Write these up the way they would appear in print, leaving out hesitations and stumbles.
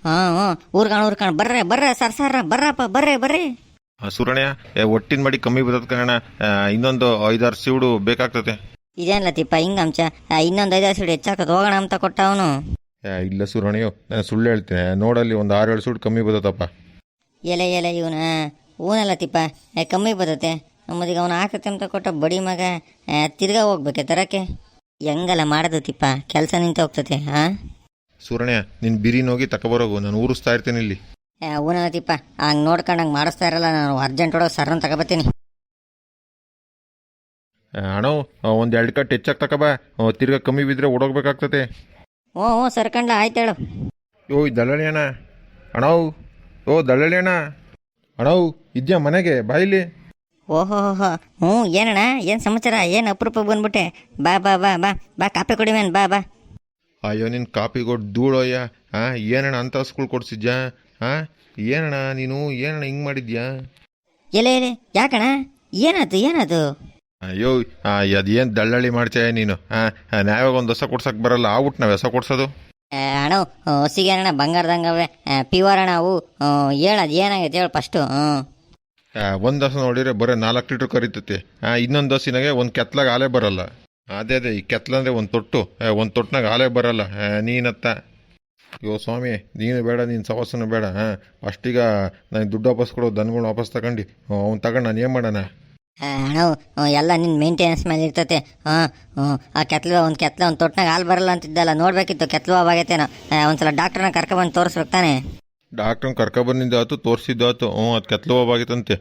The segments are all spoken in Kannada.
ಹಾಂ ಹ್ಞೂ ಊರ್ಕಣ್ ಬರ್ರೆ ಬರ್ರೆ ಸರ್ ಬರ್ರಪ್ಪ ಬರ್ರಿ. ಸುರಣ್ಯ ಒಟ್ಟಿನ ಮಾಡಿ ಕಮ್ಮಿ ಬರ್ತದ ಕಣ. ಇನ್ನೊಂದು 5-6 ಸೀಡು ಬೇಕಾಗ್ತದೆ. ಇದೇನ್ಲತ್ತಿಪ್ಪ ಹಿಂಗಂಚ ಇನ್ನೊಂದು 5 ಸೀಡು ಹೆಚ್ಚಾಕತ್ ಹೋಗೋಣ ಅಂತ ಕೊಟ್ಟ ಅವನು. ಇಲ್ಲ ಸುರಣ್ಯೋ, ನಾನು ಸುಳ್ಳು ಹೇಳ್ತೇನೆ. ನೋಡಲ್ಲಿ ಒಂದು 6-7 ಸೀಡು ಕಮ್ಮಿ ಬರ್ತದಪ್ಪ. ಎಲೆ ಇವನ ಹೂನಲ್ಲತ್ತಿಪ್ಪ ಕಮ್ಮಿ ಬರ್ತತೆ. ನಮ್ಮದೀಗ ಅವನು ಹಾಕತ್ತೆ ಅಂತ ಕೊಟ್ಟ ಬಡಿ ಮಗ ತಿರ್ಗಾ ಹೋಗ್ಬೇಕೆ ತರಕ್ಕೆ. ಹೆಂಗಲ್ಲ ಮಾಡೋದು ತಿಪ್ಪ, ಕೆಲಸ ನಿಂತು ಹೋಗ್ತತೆ. ಹಾಂ ಸುರಣ್ಯ, ನಿನ್ನ ಬಿರಿನ ಹೋಗಿ ತಗೊಬರೋಗು, ನಾನು ಊರಿಸ್ತಾ ಇರ್ತೇನೆ ಇಲ್ಲಿ. ಹೂನಲ್ಲತ್ತಿಪ್ಪ ಹಂಗೆ ನೋಡ್ಕೊಂಡು ಮಾಡಿಸ್ತಾ ಇರಲ್ಲ. ನಾನು ಅರ್ಜೆಂಟ್ ಹೊಡೋಗಿ ಸರ್ರನ್ನು ತಗೊಬತ್ತೀನಿ. ಅಣ್ಣ ಒಂದು 2 ಕಟ್ ಹೆಚ್ಚಾಗಿ ತಗೊಬಾ, ತಿರ್ಗಾ ಕಮ್ಮಿ ಬಿದ್ದರೆ ಓಡೋಗ್ಬೇಕಾಗ್ತತೆ. ಹ್ಞೂ ಸರ್ಕಂಡ್ಲ ಆಯ್ತು ಹೇಳು. ಓ ದಳ್ಳಾಳಿ ಅಣ್ಣ, ಓ ದಳ್ಳಾಳಿ ಅಣ್ಣ ಇದೆಯಾ ಮನೆಗೆ ಬಾಯಿಲಿ? ಓಹೋ ಹ್ಞೂ ಏನಣ್ಣ, ಏನು ಸಮಾಚಾರ? ಏನು ಅಪರೂಪ ಬಂದ್ಬಿಟ್ಟೆ? ಬಾ ಬಾ ಬಾ ಬಾ ಬಾ ಕಾಪಿ ಕುಡಿ ಮೇನ್ ಬಾ ಬಾ. ಅಯ್ಯೋ ನಿನ್ನ ಕಾಪಿ ಕೊಟ್ಟು ಧೂಳೋಯ್ಯ. ಏನಣ್ಣ ಅಂತ ಸ್ಕೂಲ್ ಕೊಡ್ಸಿದ್ಯಾ? ಏನಣ್ಣ ನೀನು ಏನಣ್ಣ ಹಿಂಗೆ ಮಾಡಿದ್ಯಾ? ಎಲೆ ಯಾಕಣ್ಣ, ಏನಾಯ್ತು? ಅಯ್ಯೋ ಅದೇನು ದಳ್ಳಾಳಿ ಮಾಡ್ತೀಯ ನೀನು? ನಾವಾಗ ಒಂದು ಹೊಸ ಕೊಡ್ಸಕ್ಕೆ ಬರಲ್ಲ, ಆಗ್ಬಿಟ್ಟು ನಾವು ಹೊಸ ಕೊಡ್ಸೋದು. ಅಣ್ಣ ಹೊಸಿಗೆ ಅಣ್ಣ ಬಂಗಾರದಂಗವೆ ಪ್ಯೂರ್ ಅಣ್ಣ ಅವು. ಹೇಳದು ಏನಾಗೈತೆ ಹೇಳು ಫಸ್ಟು. ಒಂದು ದೋಸೆ ನೋಡಿದ್ರೆ ಬರೀ 4 ಲೀಟ್ರ್ ಕರಿತೈತಿ. ಇನ್ನೊಂದು ದೋಸಿನಾಗೆ ಒಂದು ಕೆತ್ಲಾಗ ಹಾಲೇ ಬರಲ್ಲ. ಅದೇ ಈ ಕೆತ್ಲಂದ್ರೆ ಒಂದು ತೊಟ್ಟಿನಾಗ ಹಾಲೇ ಬರಲ್ಲ. ನೀನತ್ತ ಯೋ ಸ್ವಾಮಿ, ನೀನು ಬೇಡ, ನೀನು ಸವಾಸನೂ ಬೇಡ. ಅಷ್ಟೀಗ ನನಗೆ ದುಡ್ಡು ವಾಪಸ್ ಕೊಡೋ, ದನಗಳು ವಾಪಸ್ ತಗೊಂಡು ಅವ್ನು ತಗೊಂಡು ನಾನು ಏನು ಮಾಡೋಣ? ಅಣ್ಣ ಎಲ್ಲ ನಿನ್ನ ಮೇಂಟೆನೆನ್ಸ್ ಮೇಲೆ ಇರ್ತತೆ. ಆ ಒಂದು ತೊಟ್ನಾಗ ಹಾಲು ಬರಲ್ಲ ಅಂತಿದ್ದಲ್ಲ, ನೋಡ್ಬೇಕಿತ್ತು. ಕೆತ್ಲವಾಗೈತೇನೋ. ಒಂದ್ಸಲ ಡಾಕ್ಟ್ರನ್ನ ಕರ್ಕೊಬಂದು ತೋರಿಸ್ಬೇಕು ತಾನೆ? ಡಾಕ್ಟ್ರನ್ನ ಕರ್ಕೊಬಂದಿದ್ದಾತು, ತೋರಿಸಿದ್ದಾತು. ಅದು ಕೆತ್ಲವಾಗೈತಂತೆ.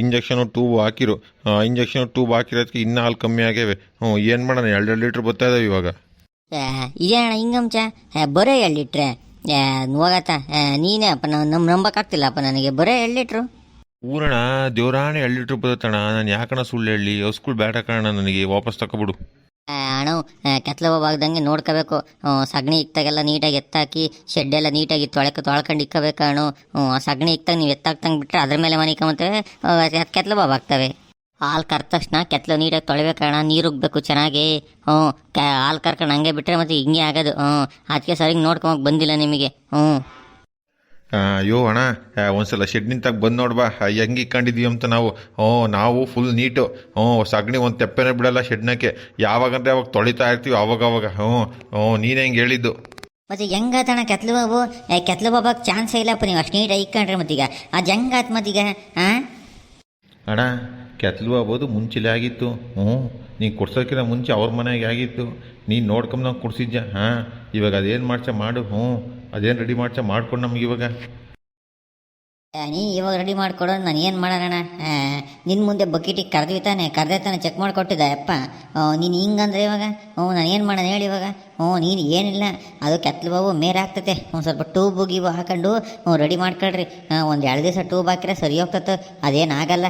ಇಂಜೆಕ್ಷನು ಟ್ಯೂಬ್ ಹಾಕಿರು. ಇಂಜೆಕ್ಷನ್ ಟ್ಯೂಬ್ ಹಾಕಿರೋದಕ್ಕೆ ಇನ್ನೂ ಹಾಲು ಕಮ್ಮಿ ಆಗ್ಯಾವೆ. ಏನು ಮಾಡೋಣ? 2 ಲೀಟ್ರ್ ಬರ್ತಾ ಇದಾವೆ ಇವಾಗ. ಇದೇ ಅಣ್ಣ ಹಿಂಗಂಚ ಬರೀ 2 ಲೀಟ್ರೆ ಹೋಗತ್ತ? ನೀನೇ ಅಪ್ಪ, ನಂಬಕ್ಕಾಗ್ತಿಲ್ಲಪ್ಪ ನನಗೆ. ಬರೀ 2 ಲೀಟ್ರು ಊರಣ ದೇವರಾಣೆ 2 ಲೀಟ್ರ್ ಬರುತ್ತಣ್ಣ. ನಾನು ಯಾಕಣ ಸುಳ್ಳು ಹೇಳಿ? ಸ್ಕೂಲ್ ಬೇಡ ಕಣ, ನನಗೆ ವಾಪಸ್ ತಗೊಬಿಡು. ಅಣ್ಣ ಕೆತ್ಲವಾಗ್ದಂಗೆ ನೋಡ್ಕೋಬೇಕು. ಸಗಣಿ ಇಕ್ತಾಗೆಲ್ಲ ನೀಟಾಗಿ ಎತ್ತಾಕಿ ಶೆಡ್ಡೆಲ್ಲ ನೀಟಾಗಿ ತೊಳ್ಕೊಂಡು ಇಕ್ಕಬೇಕು ಅಣ್ಣ. ಸಗಣಿ ಇಕ್ತಾಗ ನೀವು ಎತ್ತಾಕ್ತಂಗೆ ಬಿಟ್ಟರೆ ಅದ್ರ ಮೇಲೆ ಮನೆ ಇಕ್ಕಂತೇವೆ, ಕೆತ್ಲವಾಗ್ ಆಗ್ತವೆ. ಹಾಲು ಕರ್ದ ತಕ್ಷಣ ಕೆತ್ಲು ನೀಟಾಗಿ ತೊಳಿಬೇಕಣ್ಣ, ನೀರು ಉಗ್ಬೇಕು ಚೆನ್ನಾಗಿ. ಹಾಲು ಕರ್ಕೊಂಡು ಹಂಗೆ ಬಿಟ್ಟರೆ ಮತ್ತೆ ಹಿಂಗೆ ಆಗೋದು. ಅದಕ್ಕೆ ಸರಿಗೆ ನೋಡ್ಕೊಂಬಕ್ಕೆ ಬಂದಿಲ್ಲ ನಿಮಗೆ. ಅಯ್ಯೋ ಅಣ್ಣ, ಒಂದ್ಸಲ ಶೆಡ್ ನಿಂತಾಗ ಬಂದು ನೋಡ್ಬಾ ಹೆಂಗೆ ಇಕ್ಕೊಂಡಿದ್ವಿ ಅಂತ ನಾವು. ನಾವು ಫುಲ್ ನೀಟು. ಸಗಣಿ ಒಂದು ತೆಪ್ಪೆನೇ ಬಿಡಲ್ಲ ಶೆಡ್ನಕ್ಕೆ. ಯಾವಾಗಂದ್ರೆ ಅವಾಗ ತೊಳಿತಾ ಇರ್ತೀವಿ ಅವಾಗ. ನೀನೇ ಹೆಂಗೆ ಹೇಳಿದ್ದು. ಮತ್ತೆ ಹೆಂಗಾತಣ್ಣ ಕೆತ್ಲು ಬಾಬು? ಕೆತ್ಲು ಬಾಬಾಗೆ ಚಾನ್ಸೇ ಇಲ್ಲಪ್ಪ. ನೀವು ಅಷ್ಟು ನೀಟಾಗಿ ಇಕ್ಕೊಂಡ್ರೆ ಮತ್ತೀಗ ಅದು ಹೆಂಗಾತ್ ಮತ್ತೀಗ? ಅಣ್ಣ ಕೆತ್ಲು ಆಗ್ಬೋದು ಮುಂಚೆಲೇ ಆಗಿತ್ತು. ನೀನು ಕೊಡ್ಸೋಕ್ಕಿಂತ ಮುಂಚೆ ಅವ್ರ ಮನೆಗೆ ಆಗಿತ್ತು. ನೀನು ನೋಡ್ಕೊಂಬಂದು ಕೊಡ್ಸಿದ್ಯಾ? ಇವಾಗ ಅದೇನು ಮಾಡ್ಸ ಮಾಡು. ಅದೇನು ರೆಡಿ ಮಾಡ್ಸ ಮಾಡ್ಕೊಂಡು ನಮ್ಗೆ ಇವಾಗ. ನೀ ಇವಾಗ ರೆಡಿ ಮಾಡಿಕೊಡೋ, ನಾನು ಏನು ಮಾಡೋಣ? ನಿನ್ನ ಮುಂದೆ ಬಕೆಟಿಗೆ ಕರ್ದೇ ತಾನೆ ಚೆಕ್ ಮಾಡಿಕೊಟ್ಟಿದ್ದೆ ಅಪ್ಪ. ನೀನು ಹಿಂಗಂದ್ರೆ ಇವಾಗ ನಾನು ಏನು ಮಾಡೋಣ ಹೇಳಿ ಇವಾಗ? ನೀನು ಏನಿಲ್ಲ, ಅದು ಕೆತ್ಲು ಬಾಬು ಮೇರೆ ಆಗ್ತತೆ. ಒಂದು ಸ್ವಲ್ಪ ಟ್ಯೂಬ್ ಗೀಬು ಹಾಕೊಂಡು ರೆಡಿ ಮಾಡ್ಕೊಳ್ರಿ. ಒಂದು 2 ದಿವಸ ಟ್ಯೂಬ್ ಹಾಕಿದ್ರೆ ಸರಿ ಹೋಗ್ತತೆ, ಅದೇನಾಗಲ್ಲ.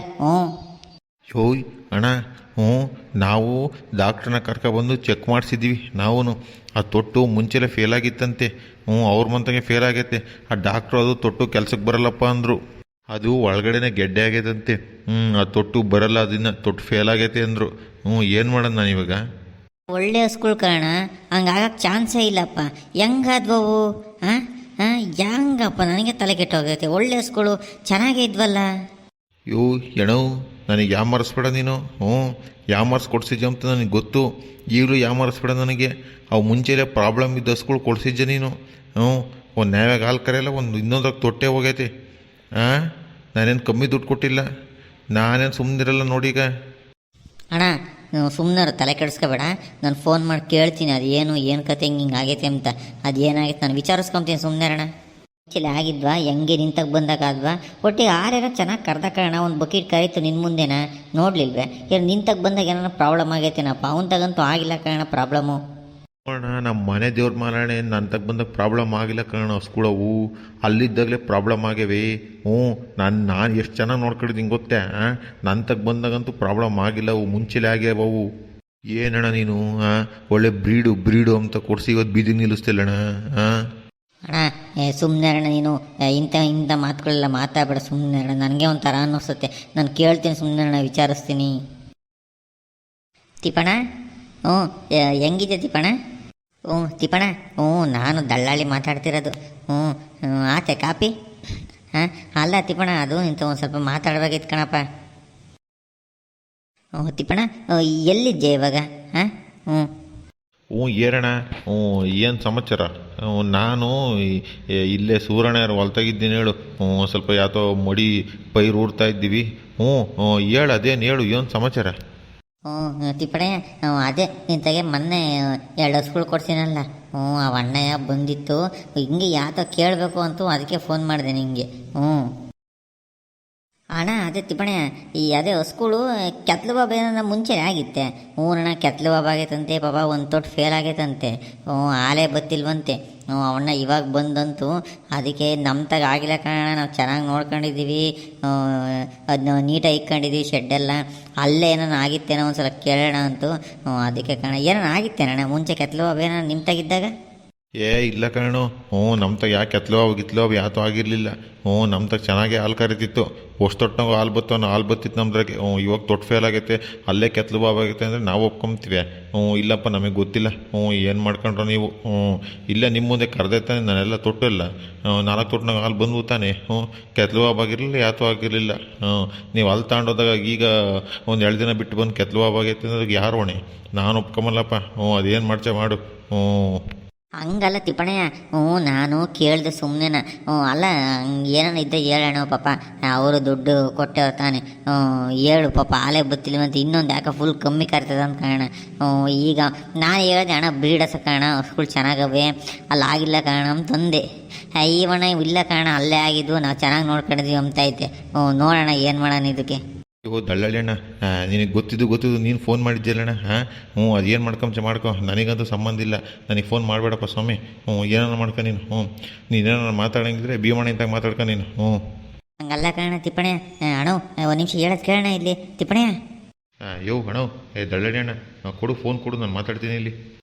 ಯೋಯ್ ಅಣ್ಣ, ನಾವು ಡಾಕ್ಟ್ರನ್ನ ಕರ್ಕೊಬಂದು ಚೆಕ್ ಮಾಡಿಸಿದ್ವಿ. ನಾವು ಆ ತೊಟ್ಟು ಮುಂಚೆಲೆ ಫೇಲ್ ಆಗಿತ್ತಂತೆ. ಅವ್ರ ಮಂತಂಗೆ ಫೇಲ್ ಆಗೈತೆ. ಆ ಡಾಕ್ಟ್ರು ಅದು ತೊಟ್ಟು ಕೆಲ್ಸಕ್ಕೆ ಬರಲ್ಲಪ್ಪ ಅಂದರು. ಅದು ಒಳಗಡೆನೆ ಗೆಡ್ಡೆ ಆಗೈತಂತೆ. ಆ ತೊಟ್ಟು ಬರಲ್ಲ, ಅದನ್ನ ತೊಟ್ಟು ಫೇಲ್ ಆಗೈತೆ ಅಂದರು. ಏನು ಮಾಡೋದು ನಾನು ಇವಾಗ? ಒಳ್ಳೆ ಸ್ಕೂಲ್ ಕಾರಣ ಹಂಗಾಗಕ್ಕೆ ಚಾನ್ಸೇ ಇಲ್ಲಪ್ಪ. ಹೆಂಗಾದ್ವವು? ಹೆಂಗಪ್ಪ? ನನಗೆ ತಲೆ ಕೆಟ್ಟೋಗೈತೆ. ಒಳ್ಳೆ ಸ್ಕೂಲು ಚೆನ್ನಾಗೇ ಇದ್ವಲ್ಲ. ಯೋ ಎಣೋ, ನನಗೆ ಯಾಮರಿಸ್ಬೇಡ ನೀನು. ಯಾಮರ್ಸ್ ಕೊಡ್ಸಿದ್ಯ ಅಂತ ನನಗೆ ಗೊತ್ತು. ಈಗಲೂ ಯಾಮರಿಸ್ಬೇಡ ನನಗೆ. ಅವು ಮುಂಚೆಲೇ ಪ್ರಾಬ್ಲಮ್ ಇದ್ದ ಸ್ಕೂಲ್ ಕೊಡ್ಸಿದ್ದೆ ನೀನು. ಒಂದು ನ್ಯಾಯಾಗ ಹಾಲು ಕರೆಯಲ್ಲ, ಒಂದು ಇನ್ನೊಂದ್ರಾಗ ತೊಟ್ಟೆ ಹೋಗೈತೆ. ನಾನೇನು ಕಮ್ಮಿ ದುಡ್ಡು ಕೊಟ್ಟಿಲ್ಲ, ನಾನೇನು ಸುಮ್ಮನಿರಲ್ಲ ನೋಡೀಗ. ಅಣ್ಣ ಸುಮ್ಮನೆ ತಲೆ ಕೆಡಿಸ್ಕೋಬೇಡ. ನಾನು ಫೋನ್ ಮಾಡಿ ಕೇಳ್ತೀನಿ ಅದು ಏನು ಕತೆ ಹಿಂಗೆ ಆಗೈತೆ ಅಂತ. ಅದು ಏನಾಗೈತೆ ನಾನು ವಿಚಾರಿಸ್ಕೊತೀನಿ. ಸುಮ್ಮನೆ ಅಣ್ಣ ಚಿಲ್ಲ ಆಗಿದ್ವಾ? ಹೆಂಗೆ ನಿಂತಾಗ ಬಂದಾಗಾದ್ವಾ? ಒಟ್ಟಿಗೆ ಆರ್ಯಾರ ಚೆನ್ನಾಗಿ ಕರ್ದ ಕಾರಣ ಒಂದು ಬಕೆಟ್ ಕರೀತು ನಿನ್ನ ಮುಂದೆನ ನೋಡ್ಲಿಲ್ವೇ? ಏನು ನಿಂತಾಗ ಬಂದಾಗ ಏನಾರ ಪ್ರಾಬ್ಲಮ್ ಆಗೈತೇನಪ್ಪ? ಅವನ ತಗಂತೂ ಆಗಿಲ್ಲ ಕಾರಣ ಪ್ರಾಬ್ಲಮ್ಮು. ನೋಡೋಣ, ನಮ್ಮ ಮನೆ ದೇವ್ರ ಮಾರಾಣೆ ನನ್ನ ತಗ ಬಂದಾಗ ಪ್ರಾಬ್ಲಮ್ ಆಗಿಲ್ಲ ಕಾರಣ ಸ್ಕೂಳವು ಅಲ್ಲಿದ್ದಾಗಲೇ ಪ್ರಾಬ್ಲಮ್ ಆಗ್ಯಾವೆ. ನಾನು ಎಷ್ಟು ಚೆನ್ನಾಗಿ ನೋಡ್ಕೊಂಡಿದ್ದೀನಿ ಗೊತ್ತೇ? ನನ್ನ ತಗ ಬಂದಾಗಂತೂ ಪ್ರಾಬ್ಲಮ್ ಆಗಿಲ್ಲ. ಅವು ಮುಂಚೆಲೇ ಆಗ್ಯಾವವು. ಏನಣ್ಣ ನೀನು ಒಳ್ಳೆ ಬ್ರೀಡು ಅಂತ ಕೊಡಿಸಿ ಇವತ್ತು ಬೀದಿ ನಿಲ್ಲಿಸ್ತಿಲ್ಲಣ್ಣ. ಅಣ್ಣ ಸುಮ್ಮನೆ ಅಣ್ಣ, ನೀನು ಇಂಥ ಮಾತುಗಳೆಲ್ಲ ಮಾತಾಡಬೇಡ. ಸುಮ್ಮನೆ ಅಣ್ಣ, ನನಗೆ ಒಂಥರ ಅನ್ನಿಸುತ್ತೆ. ನಾನು ಕೇಳ್ತೀನಿ ಸುಮ್ಮನೆ ಅಣ್ಣ, ವಿಚಾರಿಸ್ತೀನಿ. ತಿಪ್ಪಣ್ಣ ಹೆಂಗಿದೆ ತಿಪ್ಪಣ್ಣ? ಹ್ಞೂ ತಿಪ್ಪಣ, ಹ್ಞೂ ನಾನು ದಳ್ಳಾಳಿ ಮಾತಾಡ್ತಿರೋದು. ಹ್ಞೂ ಆತೆ ಕಾಪಿ. ಹಾಂ ಅಲ್ಲ ತಿಪ್ಪಣ, ಅದು ನಿಂತ ಒಂದು ಸ್ವಲ್ಪ ಮಾತಾಡ್ಬೇಕಿತ್ತು ಕಣಪ್ಪ. ಹ್ಞೂ ತಿಪ್ಪಣ, ಎಲ್ಲಿದ್ದೆ ಇವಾಗ? ಹಾಂ ಹ್ಞೂ ಹ್ಞೂ ಏರಣ್ಣ. ಹ್ಞೂ ಏನು ಸಮಾಚಾರ? ನಾನು ಇಲ್ಲೇ ಸೂರಣ್ಣ ಹೊಲ್ತಾಗಿದ್ದೀನಿ ಹೇಳು. ಸ್ವಲ್ಪ ಯಾತೋ ಮಡಿ ಪೈರು ಊರ್ತಾ ಇದ್ದೀವಿ. ಹೇಳು, ಅದೇನು ಹೇಳು, ಏನು ಸಮಾಚಾರ? ಹ್ಞೂ ತಿಪ್ಪಣಯ್ಯ, ಅದೇ ನಿಂತಾಗೆ ಮೊನ್ನೆ 2 ಹಸುಗಳು ಕೊಡ್ತೀನಲ್ಲ. ಆ ಅಣ್ಣಯ್ಯ ಬಂದಿತ್ತು, ಹಿಂಗೆ ಯಾತೋ ಕೇಳಬೇಕು ಅಂತೂ ಅದಕ್ಕೆ ಫೋನ್ ಮಾಡಿದೆ ನಿಂಗೆ. ಅಣ್ಣ ಅದೇ ತಿಪ್ಪಣೆ, ಅದೇ ಹಸ್ಗಳು ಕೆತ್ಲು ಬಾಬಾ ಏನೋ ಮುಂಚೆ ಆಗಿತ್ತೆ. ಅಣ್ಣ ಕೆತ್ಲು ಬಾಬಾ ಆಗೈತಂತೆ ಪಾಪ, ಒಂದು ತೊಟ್ಟು ಫೇಲ್ ಆಗೈತಂತೆ. ಆಲೇ ಬತ್ತಿಲ್ವಂತೆ. ಅವಣ್ಣ ಇವಾಗ ಬಂದಂತು, ಅದಕ್ಕೆ ನಮ್ಮ ತಗ ಆಗಿಲ್ಲ ಕಾರಣ ನಾವು ಚೆನ್ನಾಗಿ ನೋಡ್ಕೊಂಡಿದ್ದೀವಿ, ಅದನ್ನ ನೀಟಾಗಿ ಇಕ್ಕೊಂಡಿದ್ದೀವಿ ಶೆಡ್ಡೆಲ್ಲ. ಅಲ್ಲೇ ಏನೋ ಆಗಿತ್ತೇನೋ ಒಂದು ಸಲ ಕೇಳೋಣ ಅಂತು. ಅದಕ್ಕೆ ಕಾರಣ ಏನೋ ಆಗಿತ್ತೇನಣ್ಣ ಮುಂಚೆ ಕೆತ್ಲು ಬಾಬಾ ಏನೋ ನಿಮ್ಮ ತಗಿದ್ದಾಗ? ಇಲ್ಲ ಕಣು. ನಮ್ಮ ತಗ ಯಾಕೆ ಗಿತ್ಲೋ ಯಾತೋ ಆಗಿರಲಿಲ್ಲ. ನಮ್ಮ ತಗ ಚೆನ್ನಾಗೇ ಹಾಲು ಕರಿತಿತ್ತು. ಅಷ್ಟು ತೊಟ್ಟನಾಗ ಹಾಲು ಬತ್ತಿತ್ತು ನಮ್ದ್ರಾಗೆ. ಇವಾಗ ತೊಟ್ಟು ಫೇಲ್ ಆಗೈತೆ, ಅಲ್ಲೇ ಕೆತ್ಲು ಬಾಬ್ ಆಗೈತೆ ಅಂದರೆ ನಾವು ಒಪ್ಕೊಂತೀವಿ. ಇಲ್ಲಪ್ಪ ನಮಗೆ ಗೊತ್ತಿಲ್ಲ. ಏನು ಮಾಡ್ಕೊಂಡ್ರು ನೀವು? ಇಲ್ಲೇ ನಿಮ್ಮ ಮುಂದೆ ಕರೆದೈತಾನೆ ನಾನೆಲ್ಲ ತೊಟ್ಟಿಲ್ಲ. 4 ತೊಟ್ಟನಾಗ ಹಾಲು ಬಂದ್ವು ತಾನೆ. ಕೆತ್ಲು ಬಾಬ್ ಆಗಿರಲಿಲ್ಲ, ಯಾತೋ ಆಗಿರಲಿಲ್ಲ. ನೀವು ಅಲ್ಲಿ ತಗೊಂಡೋದಾಗ ಈಗ ಒಂದು 2 ದಿನ ಬಿಟ್ಟು ಬಂದು ಕೆತ್ಲು ಬಾಬ್ ಆಗೈತೆ ಅಂದ್ರೆ ಯಾರು ಹೊಣೆ? ನಾನು ಒಪ್ಕೊಂಬಲ್ಲಪ್ಪ. ಅದೇನು ಮಾಡ್ಚೆ ಮಾಡು. ಹಂಗಲ್ಲ ತಿಪ್ಪಣಯ್ಯ, ನಾನು ಕೇಳಿದೆ ಸುಮ್ಮನೆನ. ಅಲ್ಲ ಏನಾನ ಇದ್ದೆ ಹೇಳೋಣ ಪಾಪ, ಅವರು ದುಡ್ಡು ಕೊಟ್ಟೆವ್ರು ತಾನೆ. ಹೇಳು ಪಾಪ, ಆಲೇ ಬತ್ತಿಲ್ವಂತ, ಇನ್ನೊಂದು ಯಾಕೆ ಫುಲ್ ಕಮ್ಮಿ ಕರ್ತದೆ ಅಂತ ಕಾರಣ. ಈಗ ನಾನು ಹೇಳಿದೆ ಅಣ್ಣ ಬ್ರೀಡಸ ಕಾರಣ ಹಸುಗಳು ಚೆನ್ನಾಗವೆ, ಅಲ್ಲಿ ಆಗಿಲ್ಲ ಕಾರಣ ಅಂತಂದೆ. ಇವಣ್ಣ ಇಲ್ಲ ಕಾರಣ ಅಲ್ಲೇ ಆಗಿದ್ದು, ನಾವು ಚೆನ್ನಾಗಿ ನೋಡ್ಕೊಂಡಿದ್ದೀವಿ ಅಂತ ಐತೆ. ನೋಡೋಣ ಏನು ಮಾಡೋಣ ಇದಕ್ಕೆ. ದಳ್ಳಾಳಿ ಅಣ್ಣ, ನಿನಗೆ ಗೊತ್ತಿದ್ದು ನೀನು ಫೋನ್ ಮಾಡಿದ್ಯಲ್ಲಣ್ಣ. ಅದೇನು ಮಾಡ್ಕೊ, ನನಗಂತೂ ಸಂಬಂಧ ಇಲ್ಲ. ನನಗೆ ಫೋನ್ ಮಾಡಬೇಡಪ್ಪ ಸ್ವಾಮಿ. ಏನಾರ ಮಾಡ್ಕೊ ನೀನು. ನೀನೇನಾರ ಮಾತಾಡಂಗಿದ್ರೆ ಭೀಮಣ್ಣ ಇಂತಾಗ ಮಾತಾಡ್ಕೊ ನೀನು. ಹಂಗಲ್ಲ ಕಾರಣ ತಿಪ್ಪಣೆ. ಅಣ್ಣ ಒಂದು ನಿಮಿಷ ಹೇಳೋದು ಕೇಳೋಣ ಇಲ್ಲಿ ತಿಪ್ಪಣೆ. ಅಣ್ಣ, ದಳ್ಳಾಳಿ ಅಣ್ಣ, ಕೊಡು, ಫೋನ್ ಕೊಡು, ನಾನು ಮಾತಾಡ್ತೀನಿ ಇಲ್ಲಿ.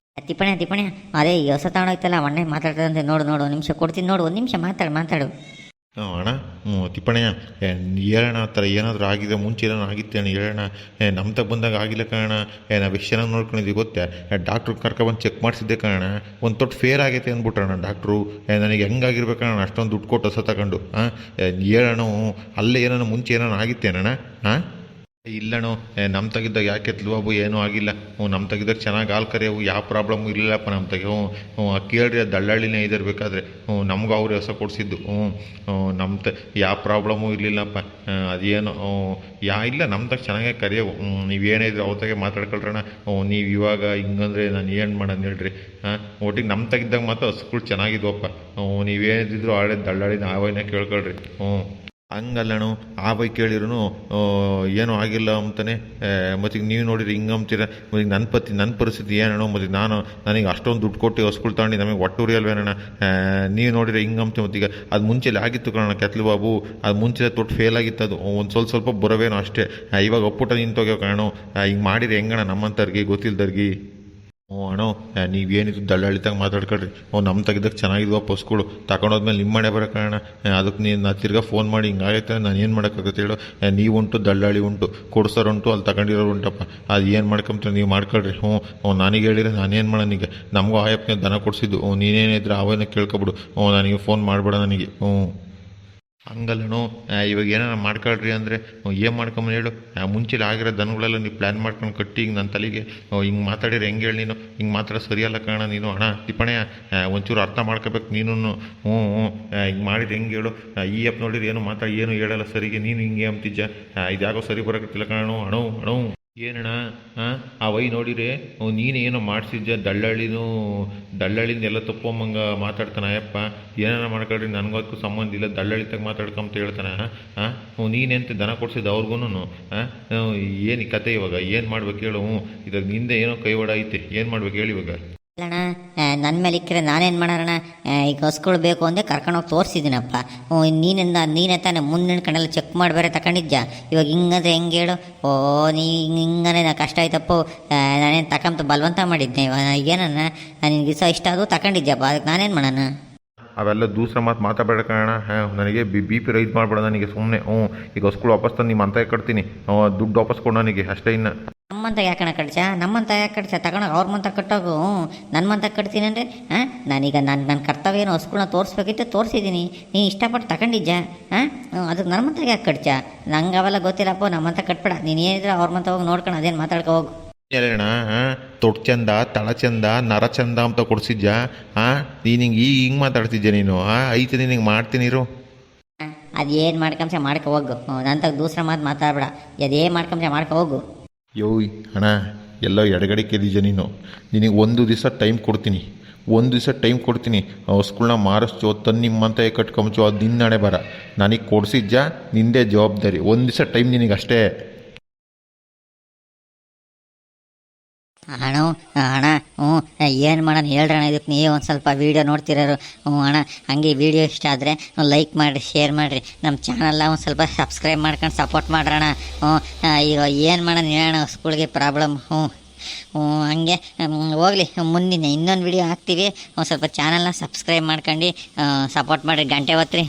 ತಿಪ್ಪಣೆ ಅದೇ ಈ ಹೊಸ ತಗೊಂಡೋಯ್ತಲ್ಲ ಅಣ್ಣ ಮಾತಾಡ್ತದಂತೆ. ನೋಡು ಒಂದು ನಿಮಿಷ ಕೊಡ್ತೀನಿ, ನೋಡು, ಒಂದು ನಿಮಿಷ ಮಾತಾಡು. ಅಣ್ಣ, ತಿಪ್ಪಣಯ್ಯ, ಹೇಳೋಣ ಆ ಥರ ಏನಾದರೂ ಆಗಿದೆ, ಮುಂಚೆ ಏನಾದ್ರು ಆಗಿತ್ತೆ ಅಣ್ಣ, ಹೇಳೋಣ. ನಮ್ಮ ತಗ ಬಂದಾಗ ಆಗಿಲ್ಲ ಕಾರಣ. ನಾವು ಎಷ್ಟು ಚೆನ್ನಾಗಿ ನೋಡ್ಕೊಂಡಿದ್ದೀವಿ ಗೊತ್ತೇ. ಡಾಕ್ಟ್ರು ಕರ್ಕೊಬಂದು ಚೆಕ್ ಮಾಡಿಸಿದ್ದೆ ಕಾರಣ, ಒಂದು ತೊಟ್ಟು ಫೇರ್ ಆಗೈತೆ ಅಂದ್ಬಿಟ್ರಣ್ಣ ಡಾಕ್ಟ್ರು. ನನಗೆ ಹೆಂಗಾಗಿರ್ಬೇಕಣ್ಣ ಅಷ್ಟೊಂದು ದುಡ್ಡು ಕೊಟ್ಟು ಹೊಸ ತಗೊಂಡು. ಹೇಳೋಣ, ಅಲ್ಲೇ ಏನೋ ಮುಂಚೆ ಏನೋ ಆಗಿತ್ತೇನಣ್ಣ? ಇಲ್ಲಣ್ಣು, ನಮ್ಮ ತಗಿದ್ದಾಗ ಯಾಕೆ ಎತ್ಲು ಬಾಬು ಏನೂ ಆಗಿಲ್ಲ. ನಮ್ಮ ತಗಿದಾಗ ಚೆನ್ನಾಗಿ ಹಾಲು ಕರೆಯವು, ಯಾವ ಪ್ರಾಬ್ಲಮ್ಮು ಇರಲಿಲ್ಲಪ್ಪ ನಮ್ಮ ತಗ. ಕೇಳ್ರಿ, ದಳ್ಳಾಳಿನೇ ಇದಿರ್ಬೇಕಾದ್ರೆ. ನಮಗೂ ಅವ್ರು ಹೊಸ ಕೊಡಿಸಿದ್ದು. ಯಾವ ಪ್ರಾಬ್ಲಮ್ಮು ಇರಲಿಲ್ಲಪ್ಪ. ಅದೇನು ಇಲ್ಲ, ನಮ್ಮ ತಗ ಚೆನ್ನಾಗೇ ಕರೆಯವು. ನೀವೇನಿದ್ರೆ ಅವತ್ತಾಗೆ ಮಾತಾಡ್ಕೊಳ್ರಣ್ಣ. ನೀವು ಇವಾಗ ಹಿಂಗಂದ್ರೆ ನಾನು ಏನು ಮಾಡೋದು ಹೇಳ್ರಿ? ಒಟ್ಟಿಗೆ ನಮ್ಮ ತಗಿದ್ದಾಗ ಮಾತ್ರ ಹಸುಗಳು ಚೆನ್ನಾಗಿದ್ವಪ್ಪ. ನೀವೇನಿದ್ರು ಆಳೆ ದಳ್ಳಾಳಿನ ಆವೈನ ಕೇಳ್ಕೊಳ್ರಿ. ಹಂಗಲ್ಲಣ್ಣು, ಆ ಬೈ ಕೇಳಿರೂ ಏನೂ ಆಗಿಲ್ಲ ಅಂತಾನೆ. ಮತ್ತೀಗ ನೀವು ನೋಡಿರಿ ಹಿಂಗೆ ಅಂತೀರ. ಮತ್ತೀಗ ನನ್ನ ಪರಿಸ್ಥಿತಿ ಏನಣ್ಣ? ಮತ್ತು ನನಗೆ ಅಷ್ಟೊಂದು ದುಡ್ಡು ಕೊಟ್ಟು ಹೊಸ್ಗಳು ತಗೊಂಡು ನಮಗೆ ಒಟ್ಟೂರಿ ಅಲ್ವೇನಣ್ಣ? ನೀವು ನೋಡಿರಿ ಹಿಂಗೆ ಅಂತೀವಿ. ಮತ್ತೀಗ ಅದು ಮುಂಚೆಲಿ ಆಗಿತ್ತು ಕಣ ಕೆತ್ಲು ಬಾಬು. ಅದು ಮುಂಚೆ ತೊಟ್ಟು ಫೇಲ್ ಆಗಿತ್ತು. ಅದು ಒಂದು ಸ್ವಲ್ಪ ಬರವೇನೋ ಅಷ್ಟೇ. ಇವಾಗ ಒಪ್ಪುಟ ನಿಂತೋಗ್ಯವ ಕಣೋ. ಹಿಂಗೆ ಮಾಡಿರಿ ಹೆಂಗಣ್ಣ ನಮ್ಮಂಥವ್ರಿಗೆ ಗೊತ್ತಿಲ್ದರ್ಗಿ? ಅಣ್ಣ, ನೀವೇನಿದ್ರು ದಳ್ಳಾಳಿತಾಗ ಮಾತಾಡ್ಕೊಳ್ರಿ. ನಮ್ಮ ತೆಗ್ದಕ್ಕೆ ಚೆನ್ನಾಗಿದ್ವಪ್ಪ ಹಸುಗಳು. ತಗೊಂಡೋದ್ಮೇಲೆ ನಿಮ್ಮ ಮನೆ ಬರೋ ಕಾರಣ ಅದಕ್ಕೆ ನಾ ತಿರ್ಗಾ ಫೋನ್ ಮಾಡಿ ಹಿಂಗಾಗೈತೆ ನಾನು ಏನು ಮಾಡೋಕ್ಕಾಗುತ್ತೆ ಹೇಳು? ನೀವುಂಟು, ದಳ್ಳಾಳಿ ಉಂಟು, ಕೊಡ್ಸೋರುಂಟು, ಅಲ್ಲಿ ತಗೊಂಡಿರೋರು ಉಂಟಪ್ಪ. ಅದು ಏನು ಮಾಡ್ಕೊಂತ ನೀವು ಮಾಡ್ಕೊಳ್ರಿ. ನನಗೆ ಹೇಳಿದ್ರೆ ನಾನೇನು ಮಾಡೋನಿಗೆ? ನಮಗೂ ಆಯಪ್ಪನೇ ದನ ಕೊಡಿಸಿದ್ದು. ನೀನೇನಿದ್ರೆ ಅವನ್ನ ಕೇಳ್ಕೊಬಿಡು. ನನಗೆ ಫೋನ್ ಮಾಡಬೇಡ ನನಗೆ. ಹಂಗಲ್ಲನು, ಇವಾಗ ಏನಾರ ಮಾಡ್ಕೊಳ್ರಿ ಅಂದರೆ ಏನು ಮಾಡ್ಕೊಂಬ ಹೇಳು? ಮುಂಚೆಲಿ ಆಗಿರೋ ದನಗಳೆಲ್ಲ ನೀವು ಪ್ಲ್ಯಾನ್ ಮಾಡ್ಕೊಂಡು ಕಟ್ಟಿ ಹಿಂಗೆ ನನ್ನ ತಲೆಗೆ ಹಿಂಗೆ ಮಾತಾಡಿದ್ರೆ ಹೆಂಗೆ ಹೇಳಿ ನೀನು? ಹಿಂಗೆ ಮಾತಾಡೋ ಸರಿಯಲ್ಲ ಕಾರಣ ನೀನು. ಅಣ್ಣ ತಿಪ್ಪಣೆ, ಒಂಚೂರು ಅರ್ಥ ಮಾಡ್ಕೋಬೇಕು ನೀನು. ಹಿಂಗೆ ಮಾಡಿದ್ರೆ ಹೆಂಗೆ ಹೇಳು? ಈ ಅಪ್ ನೋಡಿದ್ರೆ ಏನು ಹೇಳಲ್ಲ ಸರಿಗೆ. ನೀನು ಹಿಂಗೆ ಅಂತಿದ್ಜ, ಇದ್ಯಾಗೋ ಸರಿ ಬರೋಕತ್ತಿಲ್ಲ ಕಾಣು. ಅಣು ಏನಣ್ಣ? ಆ ವೈ ನೋಡಿರೆ ನೀನೇನೋ ಮಾಡಿಸಿದ್ಜ, ದಳ್ಳಾಳಿನ ಎಲ್ಲ ತಪ್ಪೊಮ್ಮಂಗ ಮಾತಾಡ್ತಾನೆ ಅಯ್ಯಪ್ಪ. ಏನಾರ ಮಾಡ್ಕೊಳ್ರಿ, ನನಗೋದಕ್ಕೂ ಸಂಬಂಧ ಇಲ್ಲ, ದಳ್ಳಾಳಿತಾಗ ಮಾತಾಡ್ಕೊಂತ ಹೇಳ್ತಾನೆ. ನೀನೆಂತ ದನ ಕೊಡ್ಸಿದ್ದು ಅವ್ರಿಗೂ? ಏನು ಕತೆ ಇವಾಗ? ಏನು ಮಾಡ್ಬೇಕು ಹೇಳು? ಇದಾಗ ನಿಂದೆ ಏನೋ ಕೈವಾಡ ಐತೆ, ಏನು ಮಾಡ್ಬೇಕು ಹೇಳಿ ಇವಾಗ? ಅಲ್ಲಣ್ಣ, ನನ್ನ ಮೇಲೆ ಇಕ್ಕರೆ ನಾನೇನು ಮಾಡೋಣ? ಈಗ ಹಸುಗಳು ಬೇಕು ಅಂದರೆ ಕರ್ಕೊಂಡೋಗಿ ತೋರಿಸಿದ್ದೀನಪ್ಪ. ನೀನೇ ತಾನೇ ಮುಂದಿನ ಕಣ್ಣೆಲ್ಲ ಚೆಕ್ ಮಾಡಿ ಬೇರೆ ತಗೊಂಡಿದ್ದ. ಇವಾಗ ಹಿಂಗಂದ್ರೆ ಹೆಂಗೆ ಹೇಳು? ಹಿಂಗನೇ ನಾ ಕಷ್ಟ ಆಯ್ತಪ್ಪ. ನಾನೇನು ತಗೊಂತ ಬಲವಂತ ಮಾಡಿದ್ದೆ. ಏನನ್ನ ನಿನ್ಗೆ ದಿವಸ ಇಷ್ಟ ಅದು ತಗೊಂಡಿದ್ಯಪ್ಪ, ಅದಕ್ಕೆ ನಾನೇನು ಮಾಡೋಣ? ಅವೆಲ್ಲ ದೂಸರ ಮಾತಾಡಬೇಡ ಕಾರಣ. ನನಗೆ ಬಿ ಪಿ ರೈಸ್ ಮಾಡಬೇಡ ನನಗೆ ಸುಮ್ಮನೆ. ಈಗ ಹಸುಗಳು ವಾಪಸ್ ತಂದು ನಿಮ್ಮ ಅಂತ ಕಟ್ತೀನಿ. ದುಡ್ಡು ವಾಪಸ್ ಕೊಡು ನನಗೆ ಅಷ್ಟೇ. ಇನ್ನು ನಮ್ಮಂತ ಯಾಕಣ ಕಟ್ಸ ನಮ್ಮಂತ ಯಾಕೆ ಕಟ್ಸ ತಗೊಂಡೋಗಿ ಅವ್ರ ಮಂತ ಕಟ್ಟೋಗು ನನ್ನ ಮಂತ ಕಟ್ತೀನಿ ಅಂದರೆ ಹಾಂ ನಾನೀಗ ನನ್ನ ಕರ್ತವ್ಯ ಏನು ಹೊಸ್ಗಳನ್ನ ತೋರಿಸ್ಬೇಕಿತ್ತು ತೋರಿಸಿದ್ದೀನಿ ನೀ ಇಷ್ಟಪಟ್ಟು ತಗೊಂಡಿದ್ಜ ಹಾಂ ಅದಕ್ಕೆ ನನ್ನ ಮಂತ ಯಾಕೆ ಕಟ್ಸ ನಂಗೆ ಅವೆಲ್ಲ ಗೊತ್ತಿಲ್ಲಪ್ಪ ನಮ್ಮಂತ ಕಟ್ಬೇಡ ನೀನು ಏನಿದ್ರೆ ಅವ್ರ ಮಂತ ಹೋಗಿ ನೋಡ್ಕೊಂಡು ಅದೇನು ಮಾತಾಡ್ಕೊ ಹೋಗು. ಹೇಳೋಣ ತೊಟ್ಟು ಚಂದ ತಳ ಚಂದ ನರ ಚಂದ ಅಂತ ಕೊಡ್ಸಿದ್ಜ ನೀನು ಹಿಂಗೆ ಮಾತಾಡ್ತಿದ್ದೆ ನೀನು ಐತೆ ನಿನಗೆ ಮಾಡ್ತೀನಿ ಇರು. ಅದೇನು ಮಾಡ್ಕೊಂಬ ಮಾಡ್ಕೊ ಹೋಗು ನಂತಾಗ ದೂಸರ ಮಾತಾಡ್ಬೇಡ ಅದೇನು ಮಾಡ್ಕೊಂಬ ಮಾಡ್ಕೊ ಹೋಗು. ಯೋಯ್ ಅಣ್ಣ ಎಲ್ಲೋ ಎಡಗಡೆಕ್ಕಿದ್ದೀಜ ನೀನು. ನಿನಗೆ ಒಂದು ದಿವಸ ಟೈಮ್ ಕೊಡ್ತೀನಿ, ಒಂದು ದಿವಸ ಟೈಮ್ ಕೊಡ್ತೀನಿ. ಸ್ಕೂಲ್ನ ಮಾರಿಸ್ಚೋ ತಂದು ನಿಮ್ಮಂತ ಕಟ್ಕೊಂಬಚೋ ಅದು ನಿನ್ನ ಹಣೆ ಬರ. ನನಗೆ ಕೊಡ್ಸಿದ್ಜ ನಿಂದೇ ಜವಾಬ್ದಾರಿ. ಒಂದು ದಿವಸ ಟೈಮ್ ನಿನಗೆ ಅಷ್ಟೇ. ಅಣ್ಣ ಅಣ್ಣ ಏನು ಮಾಡೋಣ ಹೇಳ್ರಣ. ಇದಕ್ಕೆ ನೀವು ಒಂದು ಸ್ವಲ್ಪ ವೀಡಿಯೋ ನೋಡ್ತಿರೋರು ಅಣ್ಣ ಹಂಗೆ ವೀಡಿಯೋ ಇಷ್ಟ ಆದರೆ ಲೈಕ್ ಮಾಡಿರಿ, ಶೇರ್ ಮಾಡಿರಿ, ನಮ್ಮ ಚಾನಲ್ನ ಒಂದು ಸ್ವಲ್ಪ ಸಬ್ಸ್ಕ್ರೈಬ್ ಮಾಡ್ಕೊಂಡು ಸಪೋರ್ಟ್ ಮಾಡ್ರಣ. ಈಗ ಏನು ಮಾಡೋಣ ಹೇಳೋಣ, ಸ್ಕೂಲ್ಗೆ ಪ್ರಾಬ್ಲಮ್. ಹಂಗೆ ಹೋಗಲಿ, ಮುಂದಿನ ಇನ್ನೊಂದು ವೀಡಿಯೋ ಹಾಕ್ತೀವಿ. ಒಂದು ಸ್ವಲ್ಪ ಚಾನಲ್ನ ಸಬ್ಸ್ಕ್ರೈಬ್ ಮಾಡ್ಕೊಂಡು ಸಪೋರ್ಟ್ ಮಾಡಿರಿ, ಗಂಟೆ ಹೊತ್ರಿ.